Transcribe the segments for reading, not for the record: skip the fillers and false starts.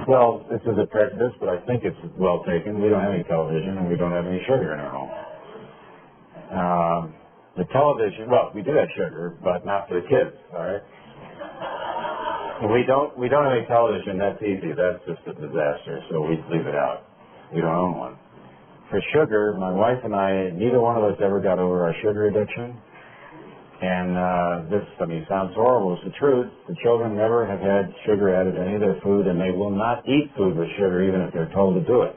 Well, this is a prejudice, but I think it's well taken. We don't have any television, and we don't have any sugar in our home. The television, well, we do have sugar, but not for the kids, all right? We don't have any television. That's easy. That's just a disaster, so we leave it out. We don't own one. For sugar, my wife and I, neither one of us ever got over our sugar addiction. And this, sounds horrible. It's the truth. The children never have had sugar added to any of their food, and they will not eat food with sugar even if they're told to do it.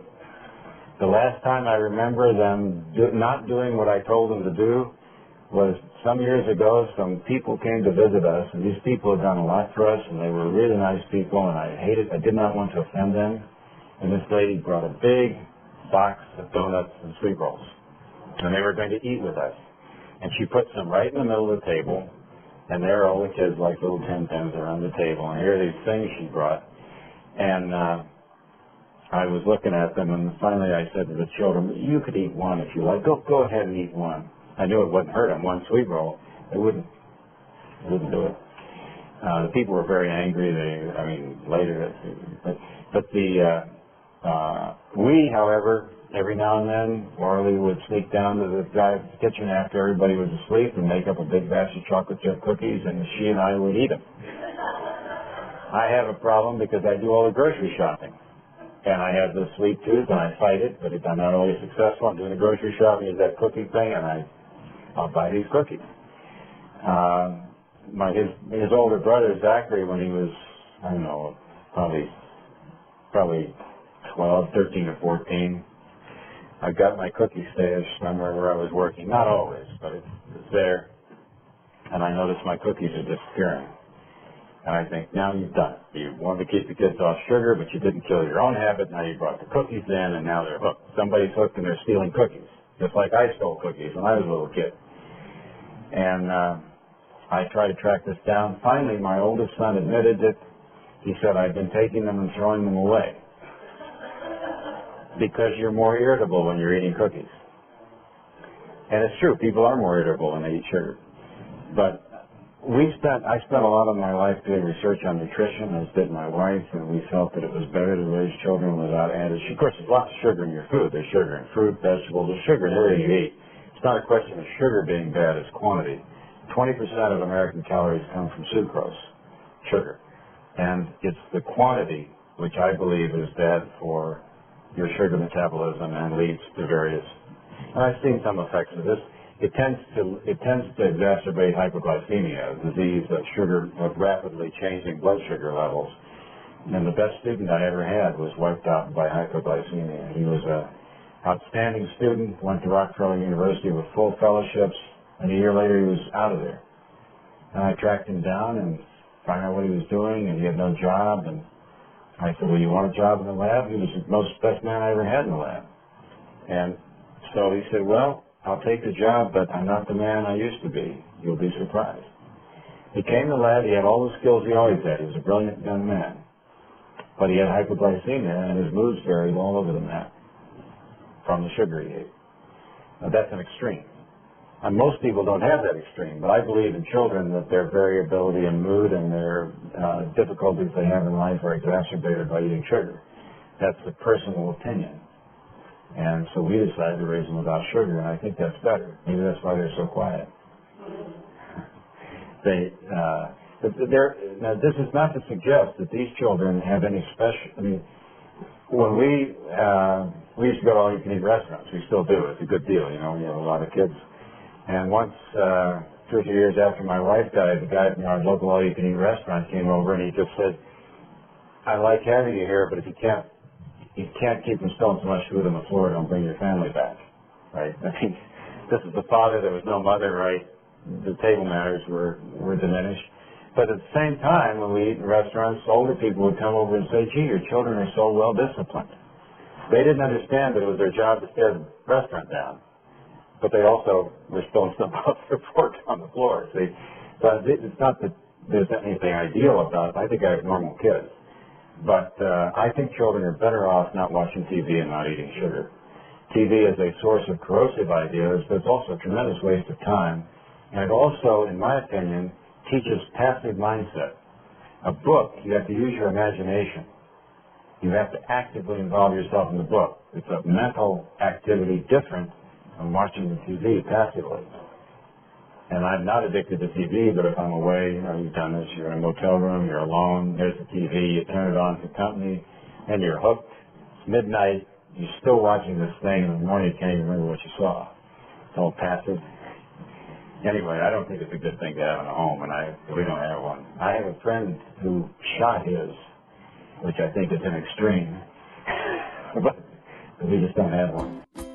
The last time I remember them not doing what I told them to do was some years ago. Some people came to visit us, and these people had done a lot for us, and they were really nice people, and I did not want to offend them. And this lady brought a big box of donuts and sweet rolls, and they were going to eat with us. And she put some right in the middle of the table, and there are all the kids like little Tin Pins around the table, and here are these things she brought. And I was looking at them, and finally I said to the children, you could eat one if you like. Go ahead and eat one. I knew it wouldn't hurt them, one sweet roll. It wouldn't do it. The people were very angry. Later, we, however, every now and then, Orly would sneak down to the kitchen after everybody was asleep and make up a big batch of chocolate chip cookies, and she and I would eat them. I have a problem because I do all the grocery shopping, and I have the sweet tooth, and I fight it, but I'm not always successful. I'm doing the grocery shopping, is that cookie thing, and I'll buy these cookies. His older brother, Zachary, when he was, I don't know, probably 12, 13 or 14, I got my cookie stash somewhere where I was working. Not always, but it's there. And I noticed my cookies are disappearing. And I think, now you've done it. You wanted to keep the kids off sugar, but you didn't kill your own habit. Now you brought the cookies in, and now they're hooked. Somebody's hooked, and they're stealing cookies, just like I stole cookies when I was a little kid. And I tried to track this down. Finally, my oldest son admitted it. He said, I've been taking them and throwing them away, because you're more irritable when you're eating cookies. And it's true, people are more irritable when they eat sugar. But I spent a lot of my life doing research on nutrition, as did my wife, and we felt that it was better to raise children without added sugar. Of course, there's lots of sugar in your food. There's sugar in fruit, vegetables, there's sugar in everything you eat. It's not a question of sugar being bad, it's quantity. 20% of American calories come from sucrose, sugar. And it's the quantity which I believe is bad for your sugar metabolism and leads to various, and I've seen some effects of this. It tends to exacerbate hypoglycemia, a disease of rapidly changing blood sugar levels. And the best student I ever had was wiped out by hypoglycemia. He was an outstanding student, went to Rockefeller University with full fellowships, and a year later he was out of there. And I tracked him down and found out what he was doing, and he had no job, and I said, well, you want a job in the lab? He was the best man I ever had in the lab. And so he said, well, I'll take the job, but I'm not the man I used to be. You'll be surprised. He came to the lab. He had all the skills he always had. He was a brilliant young man. But he had hypoglycemia, and his moods varied all over the map from the sugar he ate. Now, that's an extreme. And most people don't have that extreme, but I believe in children that their variability in mood and their difficulties they have in life are exacerbated by eating sugar. That's a personal opinion. And so we decided to raise them without sugar, and I think that's better. Maybe that's why they're so quiet. Now, this is not to suggest that these children have any special, when we used to go to all-you-can-eat restaurants. We still do. It's a good deal, we have a lot of kids. And once, 2 or 3 years after my wife died, the guy at our local all-you-can-eat restaurant came over, and he just said, I like having you here, but if you can't keep from spilling so much food on the floor, don't bring your family back, right? This is the father, there was no mother, right? The table manners were diminished. But at the same time, when we eat in restaurants, older people would come over and say, gee, your children are so well disciplined. They didn't understand that it was their job to stare the restaurant down, but they also were spilling stuff off their fork on the floor. See? So it's not that there's anything ideal about it. I think I have normal kids. But I think children are better off not watching TV and not eating sugar. TV is a source of corrosive ideas, but it's also a tremendous waste of time. And it also, in my opinion, teaches passive mindset. A book, you have to use your imagination. You have to actively involve yourself in the book. It's a mental activity different from watching the TV passively. And I'm not addicted to TV, but if I'm away, you know, you've done this, you're in a motel room, you're alone, there's the TV, you turn it on for company, and you're hooked. It's midnight, you're still watching this thing, and in the morning you can't even remember what you saw. It's all passive. Anyway, I don't think it's a good thing to have in a home, and we don't have one. I have a friend who shot his, which I think is an extreme, but we just don't have one.